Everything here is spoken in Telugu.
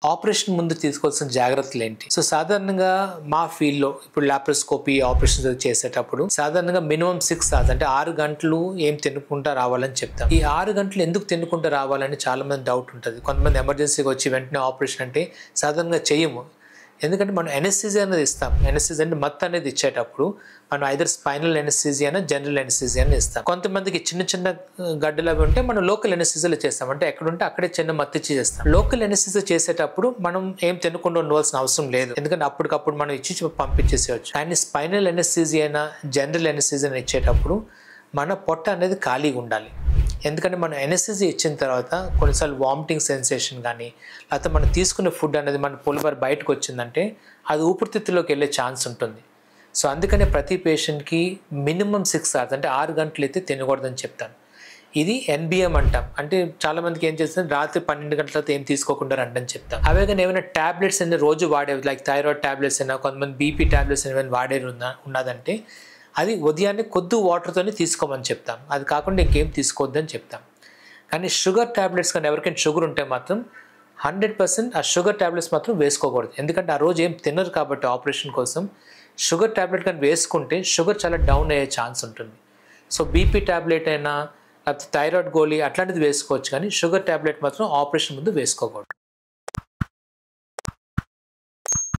ఆపరేషన్ ముందు తీసుకోవాల్సిన జాగ్రత్తలు ఏంటి? సో సాధారణంగా మా ఫీల్డ్‌లో ఇప్పుడు లాప్రోస్కోపీ ఆపరేషన్స్ చేసేటప్పుడు సాధారణంగా మినిమమ్ 6 అవర్స్ అంటే 6 గంటలు ఏం తినకుండా రావాలని చెప్తాం. ఈ 6 గంటలు ఎందుకు తినకుండా రావాలని చాలా మంది డౌట్ ఉంటది. కొంతమంది ఎమర్జెన్సీగా వచ్చి వెంటనే ఆపరేషన్ అంటే సాధారణంగా చెయ్యము. ఎందుకంటే మనం ఎనస్థీసియా అనేది ఇస్తాం. ఎనస్థీసియా అంటే మత్తు అనేది ఇచ్చేటప్పుడు మనం ఐదర్ స్పైనల్ ఎనస్థీసియా అయినా జనరల్ ఎనస్థీసియా అని ఇస్తాం. కొంతమందికి చిన్న చిన్న గడ్డలు అవి ఉంటే మనం లోకల్ ఎనస్థీసియాలో చేస్తాం. అంటే ఎక్కడుంటే అక్కడే చిన్న మత్తు ఇచ్చి చేస్తాం. లోకల్ ఎనస్థీసియా చేసేటప్పుడు మనం ఏం తినకుండా ఉండవలసిన అవసరం లేదు. ఎందుకంటే అప్పటికప్పుడు మనం ఇచ్చి పంపించేసేయచ్చు. కానీ స్పైనల్ ఎనస్థీసియా అయినా జనరల్ ఎనస్థీసియా ఇచ్చేటప్పుడు మన పొట్ట అనేది ఖాళీగా ఉండాలి. ఎందుకంటే మనం ఎనస్థీసియా ఇచ్చిన తర్వాత కొన్నిసార్లు వామిటింగ్ సెన్సేషన్ కానీ లేకపోతే మనం తీసుకునే ఫుడ్ అనేది మన పులిబర్ బయటకు వచ్చిందంటే అది ఊపిరితిత్తులోకి వెళ్ళే ఛాన్స్ ఉంటుంది. సో అందుకనే ప్రతి పేషెంట్కి మినిమం 6 అవర్స్ అంటే 6 గంటలు అయితే తినకూడదని చెప్తాను. ఇది ఎన్బిఎం అంటాం. అంటే చాలామందికి ఏం చేస్తుంది రాత్రి 12 గంటల తర్వాత ఏం తీసుకోకుండా రండి చెప్తాం. అవే కానీ ఏమైనా ట్యాబ్లెట్స్ అయినా రోజు వాడేవి లైక్ థైరాయిడ్ ట్యాబ్లెట్స్ అయినా కొంతమంది బీపీ ట్యాబ్లెట్స్ ఏమైనా వాడేది ఉన్నదంటే అది ఉదయాన్నే కొద్ది వాటర్తోనే తీసుకోమని చెప్తాం. అది కాకుండా ఇంకేం తీసుకోవద్దని చెప్తాం. కానీ షుగర్ ట్యాబ్లెట్స్ కానీ ఎవరికైనా షుగర్ ఉంటే మాత్రం 100% ఆ షుగర్ ట్యాబ్లెట్స్ మాత్రం వేసుకోకూడదు. ఎందుకంటే ఆ రోజు ఏం తినరు కాబట్టి ఆపరేషన్ కోసం షుగర్ ట్యాబ్లెట్ కానీ వేసుకుంటే షుగర్ చాలా డౌన్ అయ్యే ఛాన్స్ ఉంటుంది. సో బీపీ ట్యాబ్లెట్ అయినా లేకపోతే థైరాయిడ్ గోళీ అట్లాంటిది వేసుకోవచ్చు కానీ షుగర్ ట్యాబ్లెట్ మాత్రం ఆపరేషన్ ముందు వేసుకోకూడదు.